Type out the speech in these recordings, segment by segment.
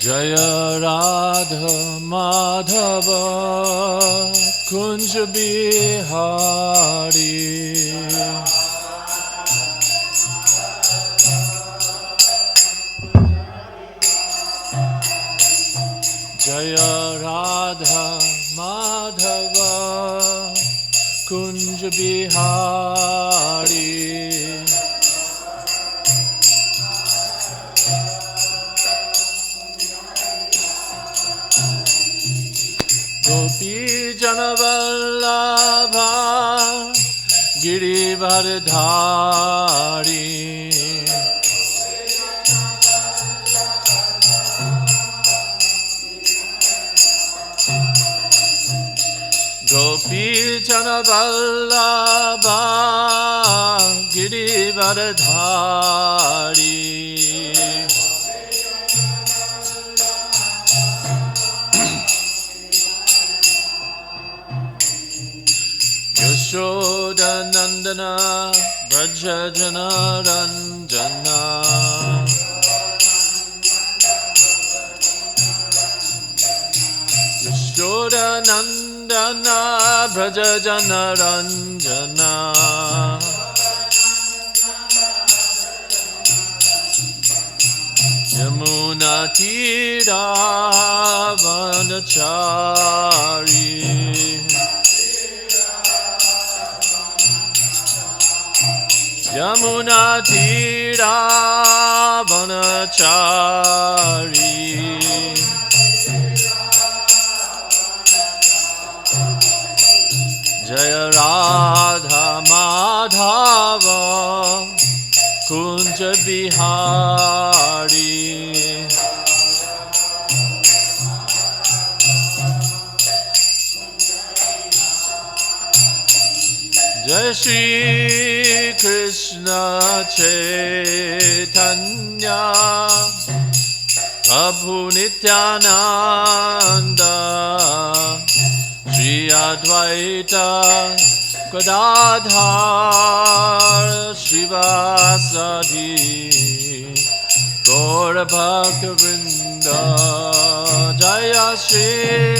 Jaya Radha Madhava Kunja Bihari Jaya Radha Madhava Kunja Bihari Gopi Janavallabha Girivardhari Gopi Janavallabha Girivardhari Yashoda Nandana Braja Jana Ranjana Yashoda Nandana Braja Jana Ranjana Yamuna Tira Vanachari Yamuna Tira Vanachari Jaya Radha Madhava Kunja Bihari Jai Shri Krishna Chaitanya Prabhu Nityananda Shri Advaita Gadadhar Srivasadi Gaura Bhakta Vrinda Jaya Shri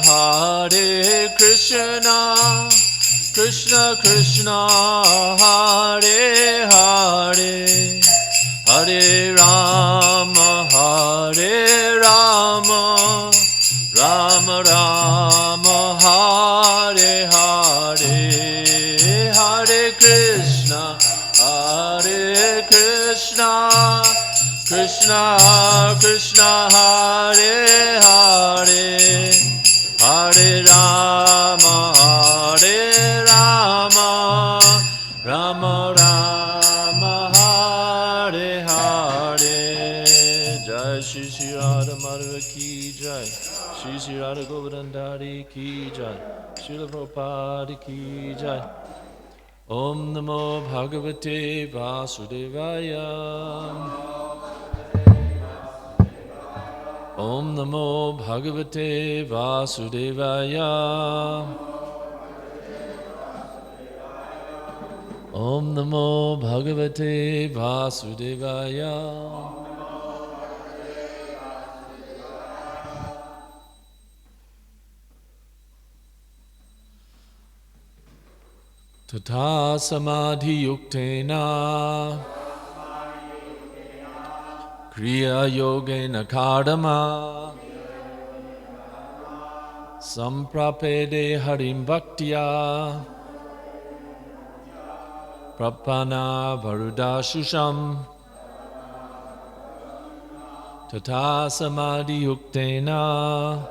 Hare Krishna, Krishna Krishna, Hare Hare, Hare Rama, Rama Rama, Hare Hare, Hare Krishna, Krishna Krishna, Hare Hare, Hare Rama, Rama Rama, Hare Hare. Jai Shri Shri Radha Madhava Ki Jai, Shri Shri Radha Govardhana Ki Jai, Srila Prabhupada Ki Jai. Om Namo Bhagavate Vasudevaya. Om Namo Bhagavate Vasudevaya. Om Namo Bhagavate Vasudevaya. Tata Samadhi Yuktena Kriya Yogena Kardama Samprapede Harim Bhaktya Prapana Varuda Shusham Tata Samadhi Yuktena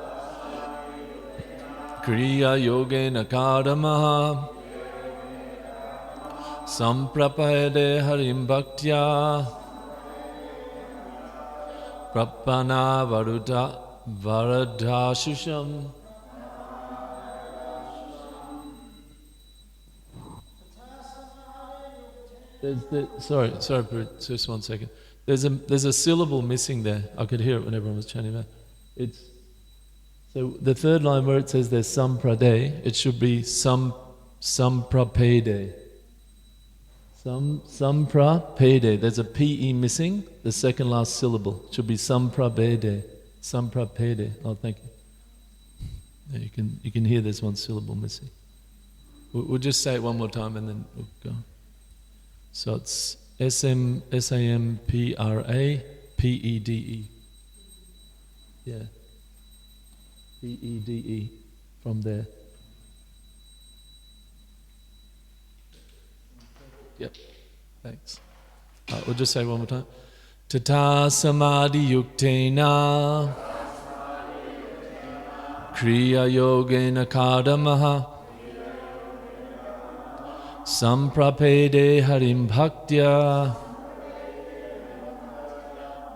Kriya Yogena Kardama Samprapede Harim Bhaktya Prapana Varuda Shusham Sorry, just 1 second. There's a syllable missing there. I could hear it when everyone was chanting that. So the third line where it says there's samprade, it should be samprapede. Samprapede. There's a PE missing, the second last syllable. It should be samprapede. Samprapede. Oh, thank you. Yeah, you can hear there's one syllable missing. We'll just say it one more time and then we'll go. So it's SAMPRAPEDE. Yeah. PEDE from there. Yep. Thanks. We'll just say it one more time. Tata samadhi yuktena kriya yogena kadamaha samprapede harim bhaktya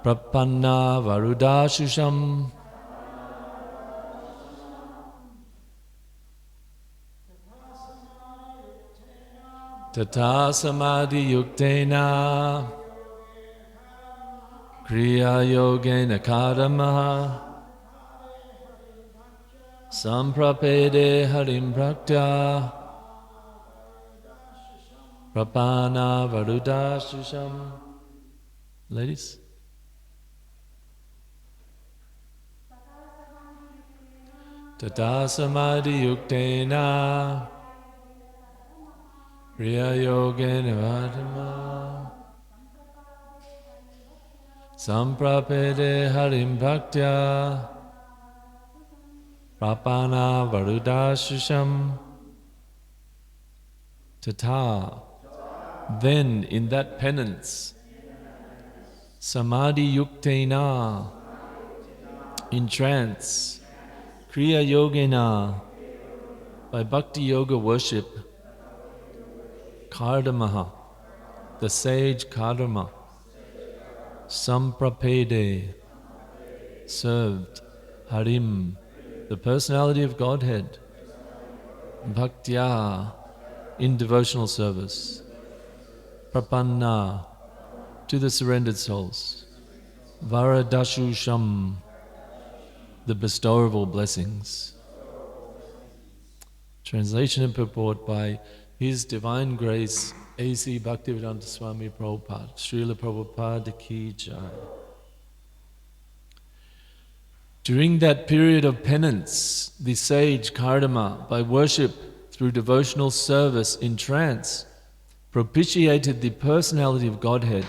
prapanna varudashusham. Tata samadhi yuktena kriya yogena kadamaha samprapede harim bhaktya prapana varudashusham. Ladies? Tata samadhi yuktena kriya yogena kadamaha samprapede harim bhaktya prapana varudashusham. Tata, then in that penance, samadhi yuktena, in trance, kriya yogena, by bhakti yoga worship, kardamaha, the sage kardama, samprapede, served, harim, the personality of Godhead, bhaktya, in devotional service, prapanna, to the surrendered souls, varadashusham, the bestower of all blessings. Translation and purport by His Divine Grace A.C. Bhaktivedanta Swami Prabhupada, Srila Prabhupada Ki Jai. During that period of penance, the sage Kardama, by worship through devotional service in trance, propitiated the personality of Godhead,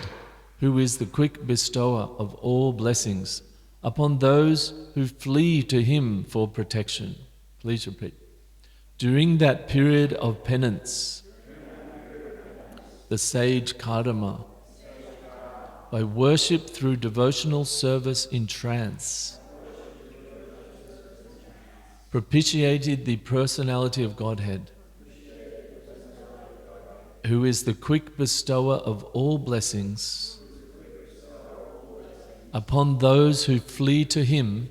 who is the quick bestower of all blessings, upon those who flee to Him for protection. Please repeat. During that period of penance, the sage Kardama, by worship through devotional service in trance, propitiated the personality of Godhead, who is the quick bestower of all blessings, upon those who flee to Him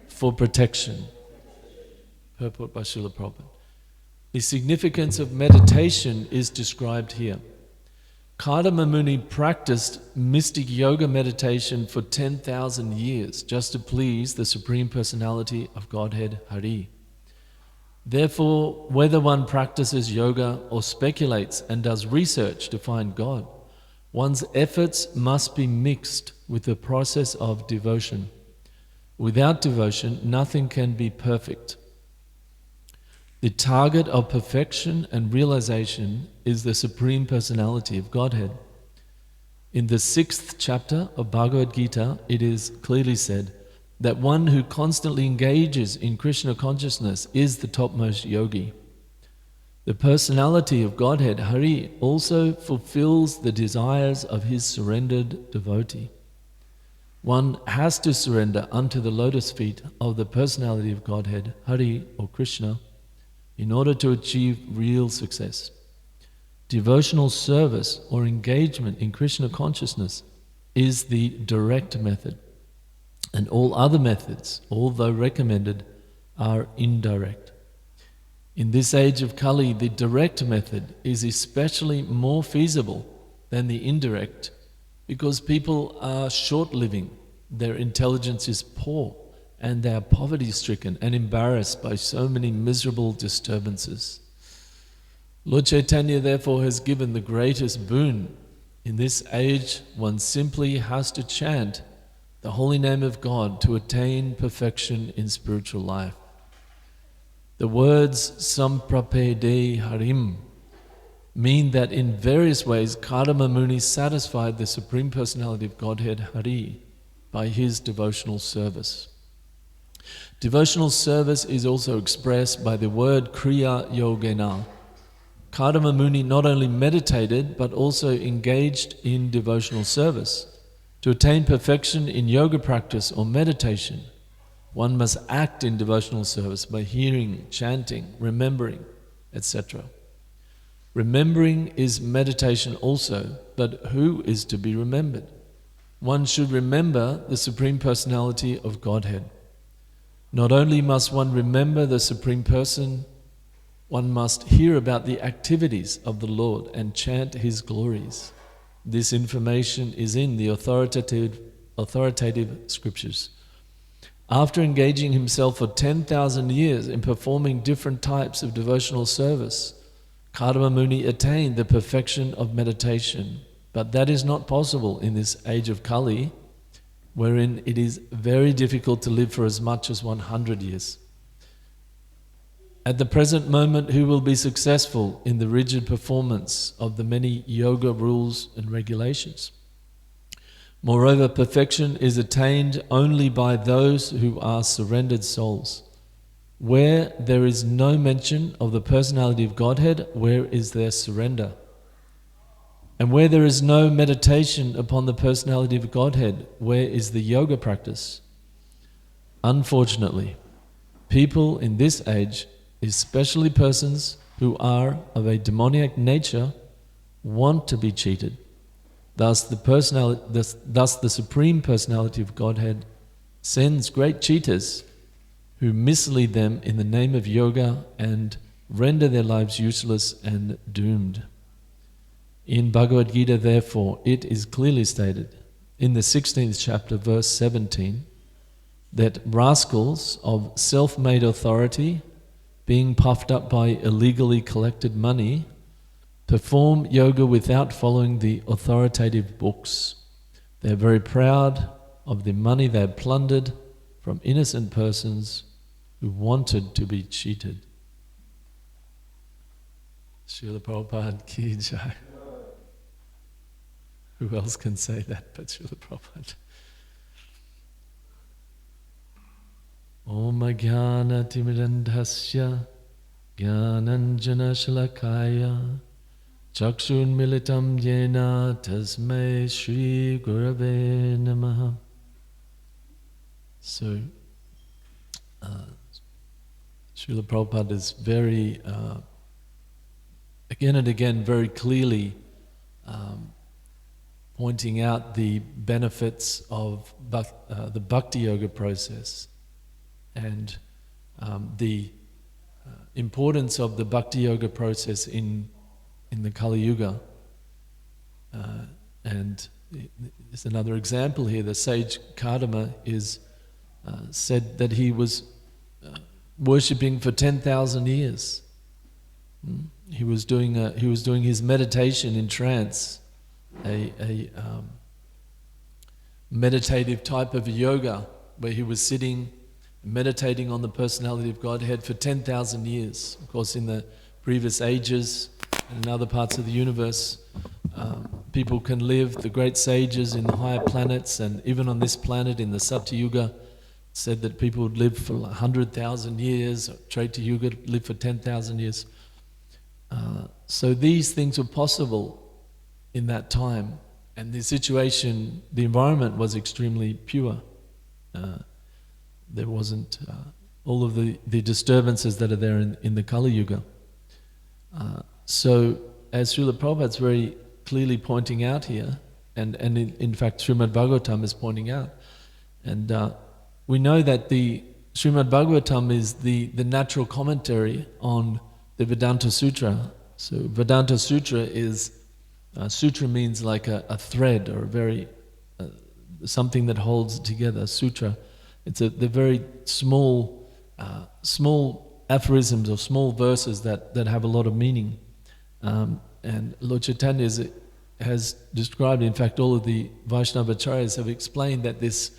for protection. Purport by Srila Prabhupada. The significance of meditation is described here. Kardama Muni practiced mystic yoga meditation for 10,000 years just to please the Supreme Personality of Godhead Hari. Therefore, whether one practices yoga or speculates and does research to find God, one's efforts must be mixed with the process of devotion. Without devotion, nothing can be perfect. The target of perfection and realization is the Supreme Personality of Godhead. In the 6th chapter of Bhagavad Gita, it is clearly said that one who constantly engages in Krishna consciousness is the topmost yogi. The personality of Godhead, Hari, also fulfills the desires of his surrendered devotee. One has to surrender unto the lotus feet of the personality of Godhead, Hari or Krishna, in order to achieve real success. Devotional service or engagement in Krishna consciousness is the direct method, and all other methods, although recommended, are indirect. In this age of Kali, the direct method is especially more feasible than the indirect because people are short-living, their intelligence is poor, and they are poverty-stricken and embarrassed by so many miserable disturbances. Lord Chaitanya therefore has given the greatest boon. In this age, one simply has to chant the holy name of God to attain perfection in spiritual life. The words Samprapede Harim mean that in various ways Kadama Muni satisfied the Supreme Personality of Godhead Hari by his devotional service. Devotional service is also expressed by the word Kriya Yogena. Kadama Muni not only meditated but also engaged in devotional service. To attain perfection in yoga practice or meditation, one must act in devotional service by hearing, chanting, remembering, etc. Remembering is meditation also, but who is to be remembered? One should remember the Supreme Personality of Godhead. Not only must one remember the Supreme Person, one must hear about the activities of the Lord and chant His glories. This information is in the authoritative scriptures. After engaging himself for 10,000 years in performing different types of devotional service, Kadama Muni attained the perfection of meditation. But that is not possible in this age of Kali, wherein it is very difficult to live for as much as 100 years. At the present moment, who will be successful in the rigid performance of the many yoga rules and regulations? Moreover, perfection is attained only by those who are surrendered souls. Where there is no mention of the personality of Godhead, where is their surrender? And where there is no meditation upon the personality of Godhead, where is the yoga practice? Unfortunately, people in this age, especially persons who are of a demoniac nature, want to be cheated. Thus the Supreme Personality of Godhead sends great cheaters who mislead them in the name of yoga and render their lives useless and doomed. In Bhagavad Gita, therefore, it is clearly stated in the 16th chapter, verse 17, that rascals of self-made authority, being puffed up by illegally collected money, perform yoga without following the authoritative books. They are very proud of the money they have plundered from innocent persons who wanted to be cheated. Srila Prabhupada ki jai. Who else can say that but Srila Prabhupada? Om Jnana Timirandhasya Jnananjana Shalakaya Chakshun Militam Yena Tasmai Shri Gurave Namaha. So, Srila Prabhupada is very, again and again, very clearly pointing out the benefits of the Bhakti Yoga process and the importance of the Bhakti Yoga process in the Kali Yuga. And there's another example here. The sage Kadama is said that he was worshipping for 10,000 years. He was doing his meditation in trance, a meditative type of yoga where he was sitting meditating on the personality of Godhead for 10,000 years. Of course, in the previous ages and in other parts of the universe, people can live, the great sages in the higher planets, and even on this planet in the Satya Yuga, said that people would live for 100,000 years, Treta Yuga live for 10,000 years. So these things were possible in that time, and the situation, the environment was extremely pure. There wasn't all of the disturbances that are there in the Kali Yuga. So as Srila Prabhupada is very clearly pointing out here, and in fact Srimad Bhagavatam is pointing out, and we know that the Srimad Bhagavatam is the natural commentary on the Vedanta Sutra. So Vedanta Sutra is, sutra means like a thread or a very, something that holds together, sutra. It's the very small aphorisms or small verses that have a lot of meaning. And Lord Chaitanya has described, in fact all of the Vaishnava Acharyas have explained that this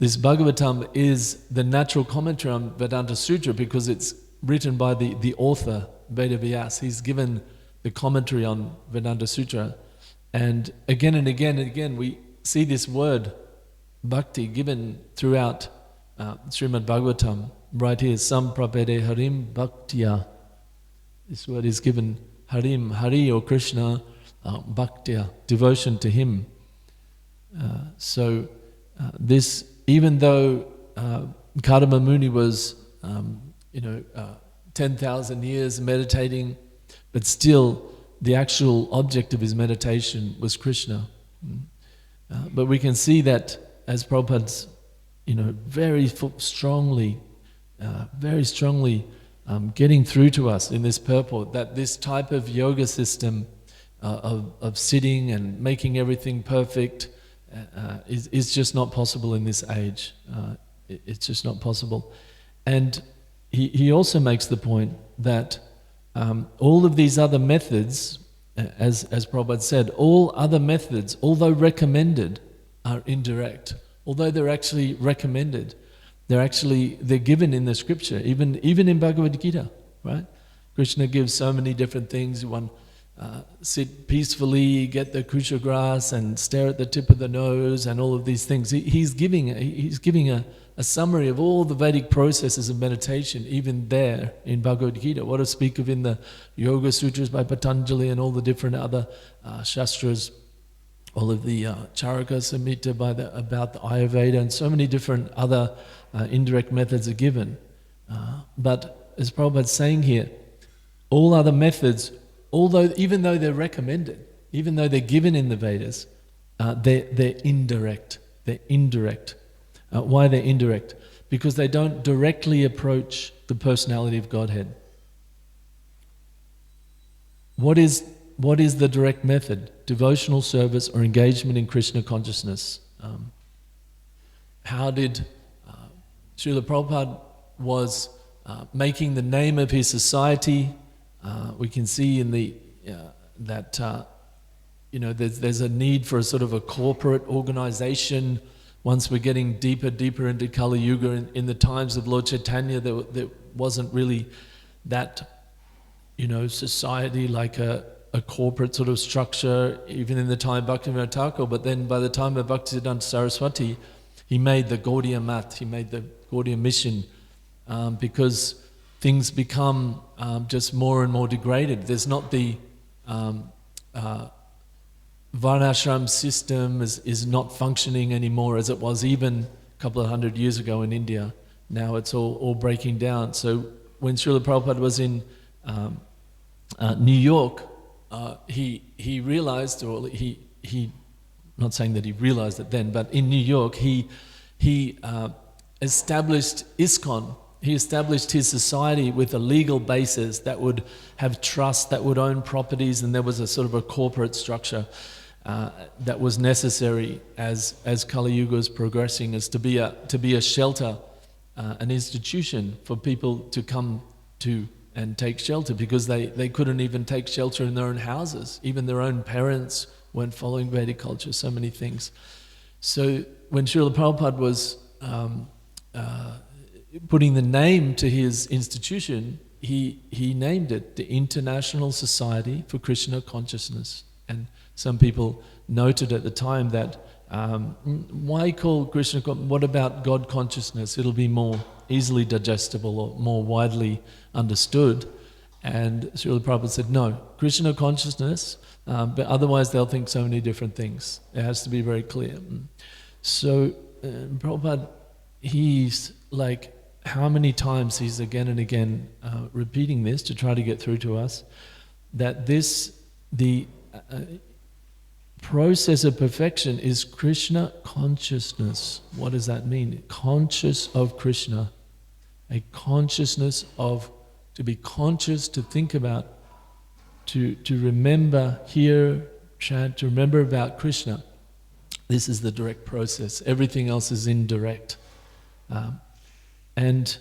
Bhagavatam is the natural commentary on Vedanta Sutra because it's written by the author, Vedavyas. He's given the commentary on Vedanta Sutra. And again and again and again we see this word, bhakti, given throughout Srimad Bhagavatam. Right here, Samprapede Harim Bhaktya. This word is given, Harim, Hari or Krishna, Bhaktya, devotion to him. This, even though Kadama Muni was, 10,000 years meditating, but still the actual object of his meditation was Krishna. But we can see that as Prabhupada's, very strongly getting through to us in this purport, that this type of yoga system of sitting and making everything perfect is just not possible in this age. It's just not possible. And he also makes the point that all of these other methods, as Prabhupada said, all other methods, although recommended, are indirect. Although they're actually recommended, they're given in the scripture, even in Bhagavad Gita, right? Krishna gives so many different things. One, sit peacefully, get the kusha grass and stare at the tip of the nose and all of these things. He's giving a summary of all the Vedic processes of meditation, even there in Bhagavad Gita. What to speak of in the Yoga Sutras by Patanjali and all the different other Shastras, all of the Charaka Samhita about the Ayurveda, and so many different other indirect methods are given. But as Prabhupada's saying here, all other methods, even though they're recommended, even though they're given in the Vedas, they're indirect. They're indirect. Why they're indirect? Because they don't directly approach the personality of Godhead. What is the direct method? Devotional service or engagement in Krishna consciousness. How did Srila Prabhupada was making the name of his society? We can see in that there's a need for a sort of a corporate organization. Once we're getting deeper into Kali Yuga, in the times of Lord Chaitanya, there wasn't really that, society like a corporate sort of structure, even in the time of Bhaktivinoda Thakur. But then by the time of Bhaktisiddhanta Saraswati, he made the Gaudiya Math, he made the Gaudiya Mission, because things become just more and more degraded. There's not the Varnashram system is not functioning anymore as it was even a couple of hundred years ago in India. Now it's all breaking down. So when Srila Prabhupada was in New York, he realized, or he not saying that he realized it then, but in New York he established ISKCON. He established his society with a legal basis that would have trust, that would own properties, and there was a sort of a corporate structure that was necessary as Kali Yuga is progressing, as to be a shelter, an institution for people to come to and take shelter, because they couldn't even take shelter in their own houses. Even their own parents weren't following Vedic culture, so many things. So when Srila Prabhupada was putting the name to his institution, he named it the International Society for Krishna Consciousness. And some people noted at the time that why call Krishna? What about God consciousness? It'll be more easily digestible or more widely understood. And Srila Prabhupada said, no, Krishna consciousness, but otherwise they'll think so many different things. It has to be very clear. So Prabhupada, he's like, how many times he's again and again repeating this to try to get through to us, that the process of perfection is Krishna consciousness. What does that mean? Conscious of Krishna. a consciousness of, to be conscious, to think about, to remember, hear, chant, to remember about Krishna. This is the direct process. Everything else is indirect. And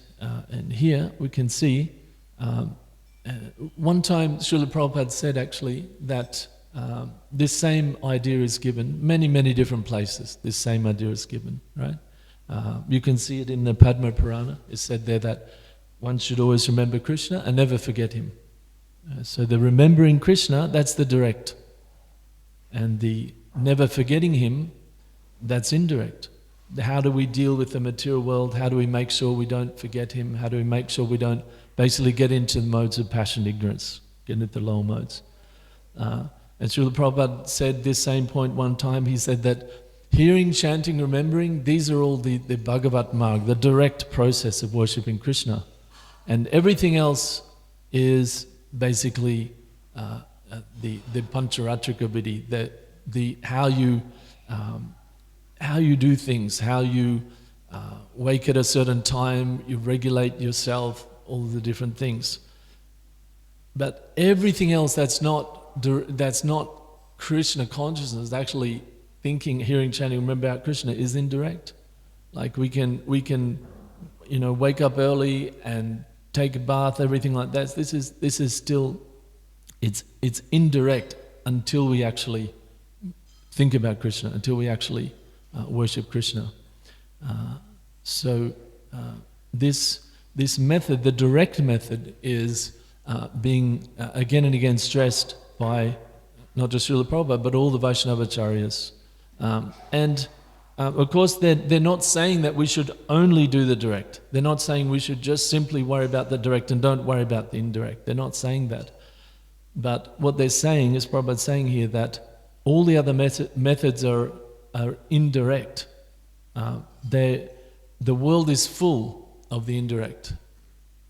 here we can see, one time Srila Prabhupada said actually that this same idea is given, many different places, this same idea is given, right? You can see it in the Padma Purana. It's said there that one should always remember Krishna and never forget him. So the remembering Krishna, that's the direct. And the never forgetting him, that's indirect. How do we deal with the material world? How do we make sure we don't forget him? How do we make sure we don't basically get into the modes of passion, ignorance, get into the lower modes? And Srila Prabhupada said this same point one time. He said that hearing, chanting, remembering, these are all the Bhagavat Marg, the direct process of worshipping Krishna. And everything else is basically the Pancharatrika Vidhi, the how you do things, how you wake at a certain time, you regulate yourself, all the different things. But everything else that's not Krishna consciousness, actually thinking, hearing, chanting, remember about Krishna, is indirect. Like we can wake up early and take a bath, everything like that. This is still, it's indirect until we actually think about Krishna, until we actually worship Krishna. So this method, the direct method, is being again and again stressed by not just Srila Prabhupada, but all the Vaishnavacharyas. And of course, they're not saying that we should only do the direct. They're not saying we should just simply worry about the direct and don't worry about the indirect. They're not saying that. But what they're saying is, Prabhupada's saying here, that all the other methods are indirect. The world is full of the indirect,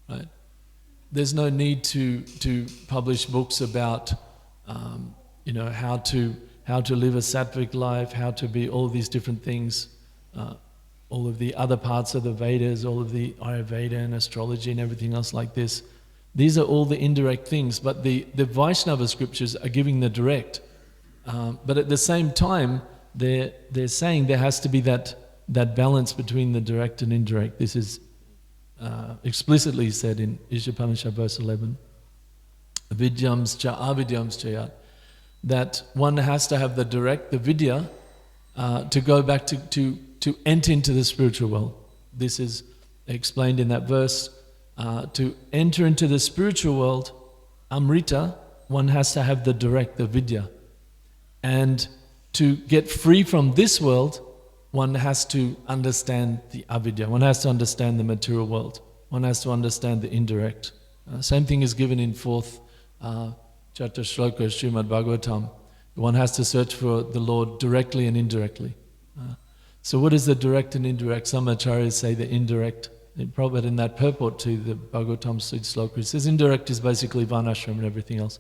right? There's no need to publish books about how to live a sattvic life, how to be all these different things, all of the other parts of the Vedas, all of the Ayurveda and astrology and everything else like this. These are all the indirect things, but the Vaishnava scriptures are giving the direct. But at the same time, they're saying there has to be that balance between the direct and indirect. This is explicitly said in Ishapanishad verse 11. Vidyams cha avidyams chayat. That one has to have the direct, the vidya, to go back to enter into the spiritual world. This is explained in that verse. To enter into the spiritual world, amrita, one has to have the direct, the vidya. And to get free from this world, one has to understand the avidya. One has to understand the material world. One has to understand the indirect. Same thing is given in fourth chapter shloka, Srimad Bhagavatam. One has to search for the Lord directly and indirectly. So what is the direct and indirect? Some acharyas say the indirect. Prabhupada in that purport to the Bhagavatam sloka, it says indirect is basically varnashram and everything else.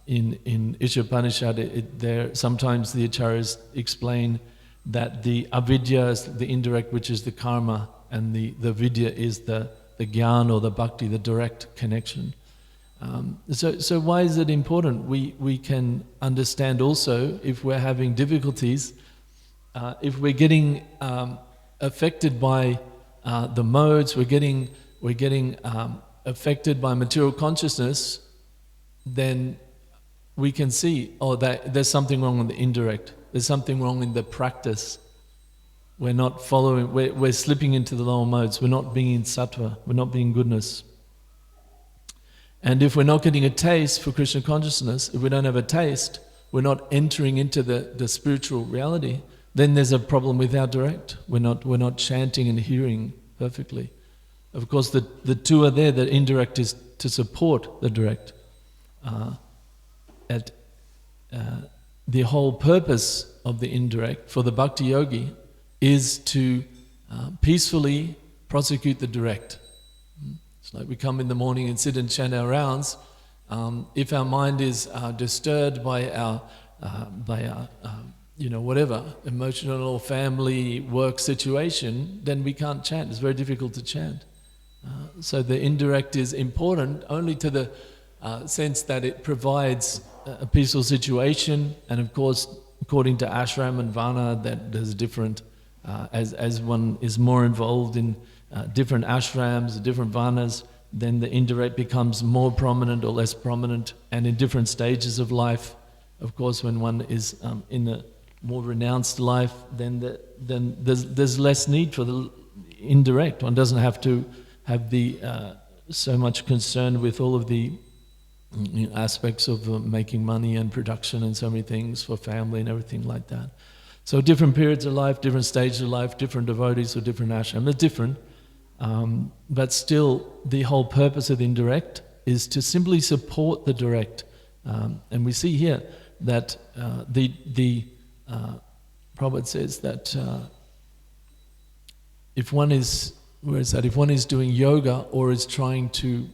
In Ishapanishad, there sometimes the acharyas explain that the avidya is the indirect, which is the karma, and the vidya is the jnana or the bhakti, the direct connection. So why is it important? We can understand also if we're having difficulties, if we're getting affected by the modes, we're getting affected by material consciousness, then we can see, that there's something wrong with the indirect. There's something wrong in the practice. We're not following, we're slipping into the lower modes. We're not being in sattva, we're not being goodness. And if we're not getting a taste for Krishna consciousness, if we don't have a taste, we're not entering into the spiritual reality, then there's a problem with our direct. We're not chanting and hearing perfectly. Of course, the two are there. The indirect is to support the direct. The whole purpose of the indirect for the bhakti yogi is to peacefully prosecute the direct. It's like we come in the morning and sit and chant our rounds. If our mind is disturbed by our whatever, emotional or family work situation, then we can't chant. It's very difficult to chant. So the indirect is important only to the sense that it provides a peaceful situation, and of course, according to ashram and varna, that there's different, as one is more involved in different ashrams, different varnas, then the indirect becomes more prominent or less prominent, and in different stages of life. Of course, when one is in a more renounced life, then there's less need for the indirect. One doesn't have to have the so much concern with all of the aspects of making money and production and so many things for family and everything like that. So different periods of life, different stages of life, different devotees or different ashrams, they're different. But still, the whole purpose of the indirect is to simply support the direct. And we see here that the Prabhupada says that if one is, where is that? If one is doing yoga or is trying to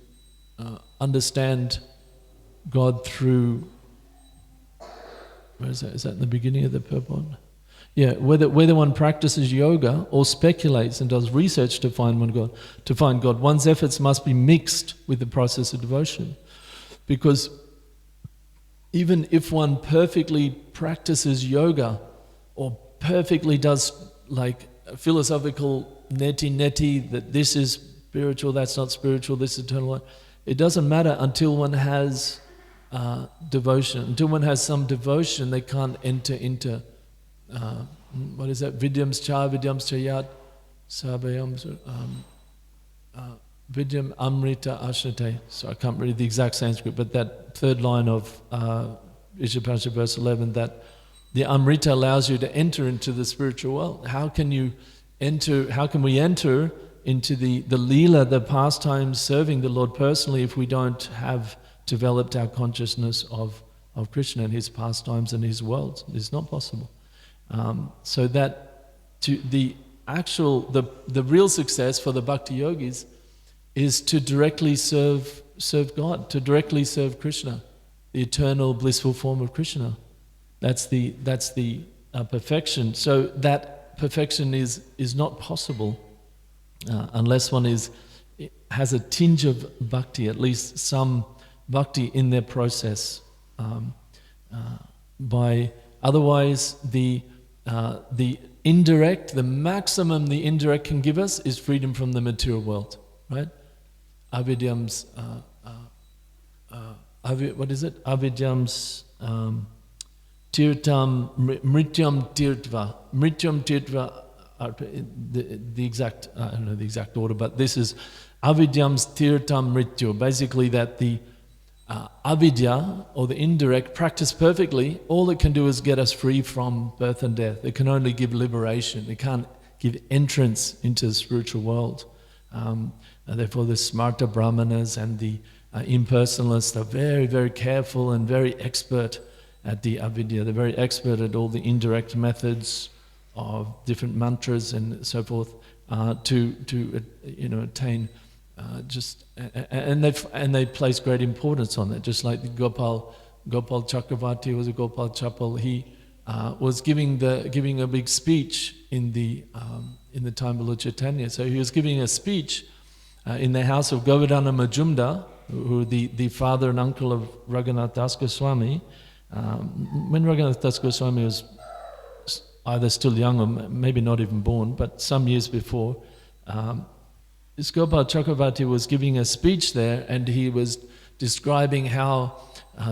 understand God through, where is that? Is that in the beginning of the purport? Yeah, whether one practices yoga or speculates and does research to find God, one's efforts must be mixed with the process of devotion. Because even if one perfectly practices yoga or perfectly does like philosophical neti, that this is spiritual, that's not spiritual, this is eternal life, it doesn't matter until one has devotion. Until one has some devotion, they can't enter into what is that? Vidyams chayat sabhayam vidyam amrita ashnate. So I can't read the exact Sanskrit, but that third line of Ishapansha verse 11, that the amrita allows you to enter into the spiritual world. How can we enter into the leela, the pastimes, serving the Lord personally, if we don't have developed our consciousness of Krishna and his pastimes and his worlds? It's not possible. So that the real success for the bhakti yogis is to directly serve God, to directly serve Krishna, the eternal blissful form of Krishna. That's the perfection. So that perfection is not possible unless one has a tinge of bhakti, at least some bhakti in their process. Otherwise, the indirect, the maximum the indirect can give us is freedom from the material world, right? Avidyams, what is it? Avidyams tirtam mrityam tirtva. Mrityam tirtva, the exact, I don't know the exact order, but this is avidyams tirtam mrityu. Basically that the avidya, or the indirect, practiced perfectly, all it can do is get us free from birth and death. It can only give liberation. It can't give entrance into the spiritual world. Therefore the smarta brahmanas and the impersonalists are very, very careful and very expert at the avidya. They're very expert at all the indirect methods of different mantras and so forth to attain and they place great importance on that. Just like the Gopal Chakravarti was a Gopal Chapal. He was giving a big speech in the time of Lord Chaitanya. So he was giving a speech in the house of Govardhana Majumdar, who the father and uncle of Raghunath Das Goswami. When Raghunath Das Goswami was either still young or maybe not even born, but some years before, this Gopal Chakravarti was giving a speech there, and he was describing how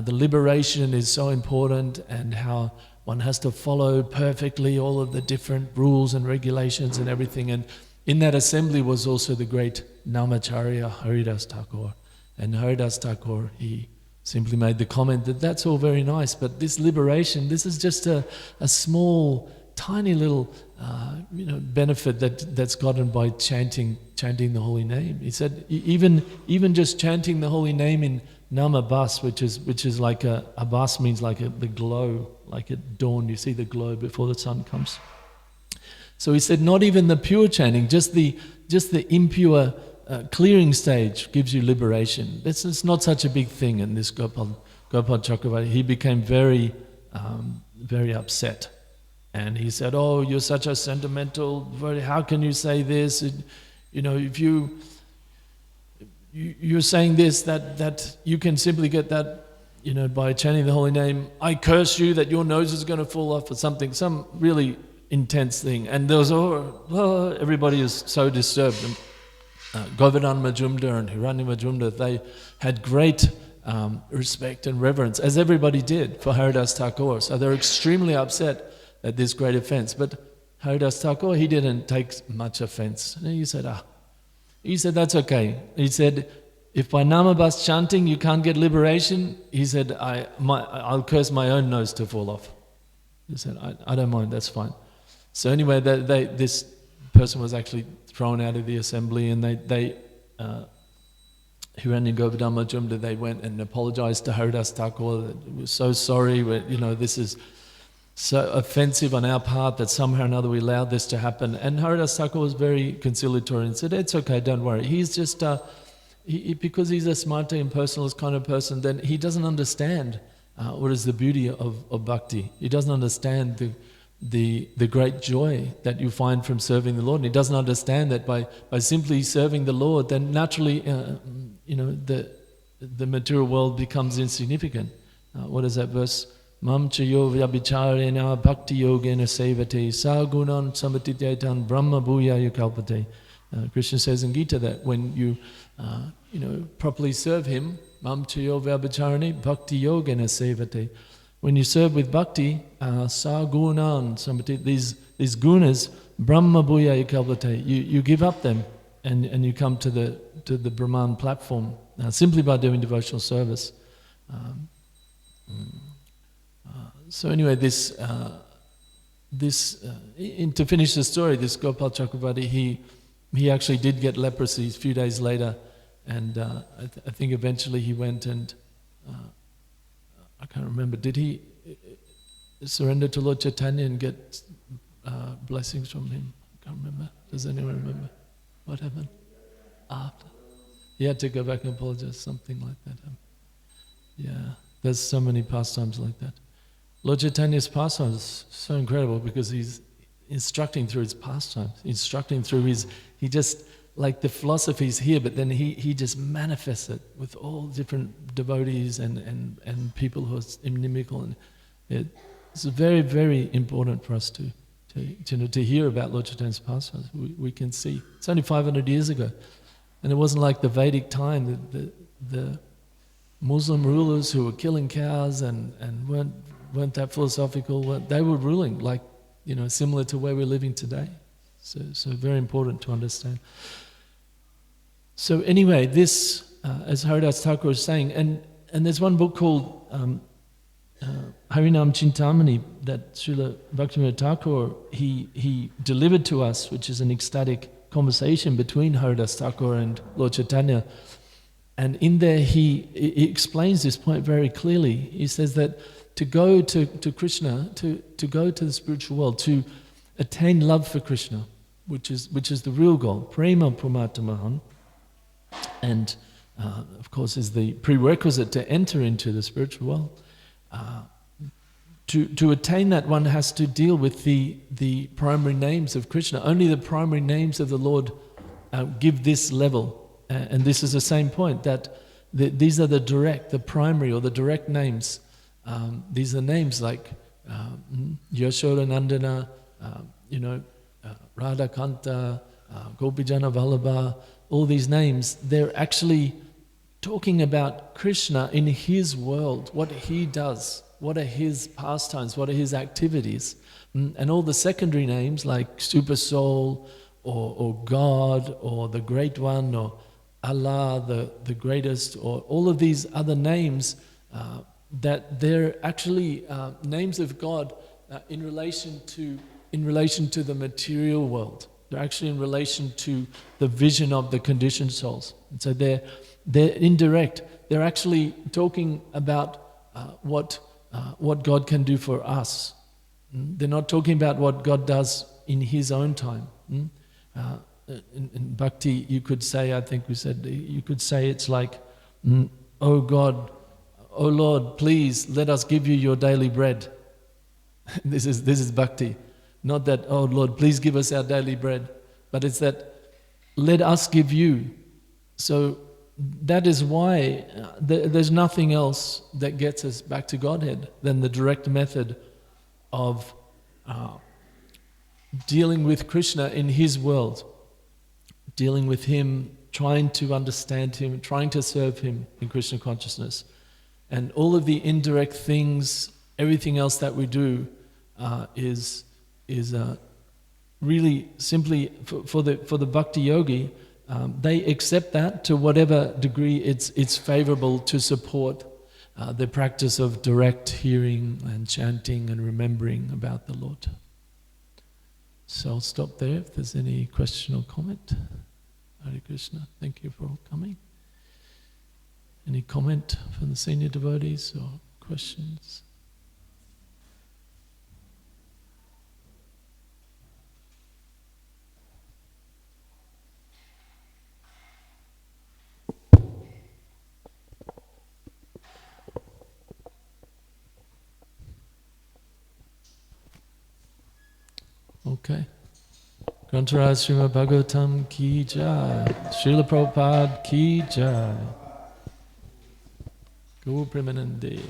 the liberation is so important and how one has to follow perfectly all of the different rules and regulations and everything. And in that assembly was also the great Namacharya Haridas Thakur. And Haridas Thakur, he simply made the comment that that's all very nice, but this liberation, this is just a small, tiny little benefit that's gotten by chanting the holy name. He said even just chanting the holy name in Namabas, which is like abas means like the glow, like at dawn, you see the glow before the sun comes. So he said not even the pure chanting, just the impure clearing stage gives you liberation. It's not such a big thing. And this Gopal Chakravarti, he became very, very upset And he said, "Oh, you're such a sentimental, how can you say this? If you're saying this, that you can simply get that, by chanting the holy name, I curse you that your nose is going to fall off or something, some really intense thing." And there was, everybody is so disturbed. And Govardhana Majumdar and Hiranya Majumdar, they had great respect and reverence, as everybody did, for Haridas Thakur. So they're extremely upset at this great offense. But Haridas Thakur, he didn't take much offense. And he said, that's okay. He said, if by Namabas chanting you can't get liberation, he said, I'll curse my own nose to fall off. He said, I don't mind, that's fine. So anyway, this person was actually thrown out of the assembly, and Hiranya Govardhana Majumdar, they went and apologized to Haridas Thakur. We're so sorry, this is so offensive on our part that somehow or another we allowed this to happen. And Haridas Thakur was very conciliatory and said, it's okay, don't worry. He's just, because he's a smarta impersonalist kind of person, then he doesn't understand what is the beauty of bhakti. He doesn't understand the great joy that you find from serving the Lord. And he doesn't understand that by simply serving the Lord, then naturally, the material world becomes insignificant. What is that verse? Mam chayo vyabhicharena bhakti yogena sevate sa gunan samatityetan brahma bhuya yukalpate. Krishna says in Gita that when you properly serve him, mam chayo vyabhicharene bhakti yogena sevate. When you serve with bhakti, sa gunan samatityetan, these gunas, brahma bhuya yukalpate. You give up them and you come to the Brahman platform simply by doing devotional service. So anyway, to finish the story, this Gopal Chakravarti, he actually did get leprosy a few days later, and I think eventually he went and I can't remember. Did he surrender to Lord Chaitanya and get blessings from him? I can't remember. Does anyone remember what happened after? He had to go back and apologize, something like that. There's so many pastimes like that. Lord Chaitanya's pastimes is so incredible because he's instructing through his pastimes, instructing through he just, like the philosophy's here, but then he just manifests it with all different devotees and people who are inimical. And it's very, very important for us to hear about Lord Chaitanya's pastimes. We can see. It's only 500 years ago. And it wasn't like the Vedic time, the Muslim rulers who were killing cows and weren't that philosophical. They were ruling like, similar to where we're living today. So very important to understand. So anyway, this, as Haridas Thakur is saying, and there's one book called Harinam Chintamani that Srila Bhaktivinoda Thakur, he delivered to us, which is an ecstatic conversation between Haridas Thakur and Lord Chaitanya. And in there he explains this point very clearly. He says that to go to Krishna, to go to the spiritual world, to attain love for Krishna, which is the real goal, prema pumatamahan, and of course is the prerequisite to enter into the spiritual world. To attain that, one has to deal with the primary names of Krishna. Only the primary names of the Lord give this level. And this is the same point, that these are the primary or the direct names. These are names like Yashoda Nandana, Radha Kanta, Gopijana Vallabha. All these names, they're actually talking about Krishna in his world, what he does, what are his pastimes, what are his activities. And all the secondary names like Super Soul or God or the Great One or Allah, the greatest, or all of these other names, that they're actually names of God in relation to the material world. They're actually in relation to the vision of the conditioned souls. And so they're indirect. They're actually talking about what God can do for us. They're not talking about what God does in his own time. In bhakti, you could say, I think we said, you could say it's like, oh God, oh Lord, please let us give you your daily bread. This is bhakti. Not that, oh Lord, please give us our daily bread, but it's that, let us give you. So that is why there's nothing else that gets us back to Godhead than the direct method of dealing with Krishna in his world, dealing with him, trying to understand him, trying to serve him in Krishna consciousness. And all of the indirect things, everything else that we do is really simply for the bhakti yogi. They accept that to whatever degree it's favorable to support the practice of direct hearing and chanting and remembering about the Lord. So I'll stop there if there's any question or comment. Hare Krishna, thank you for coming. Any comment from the senior devotees or questions? Okay. Grantaraj Srimad Bhagavatam ki jai. Srila Prabhupada ki jai. Go Premanande.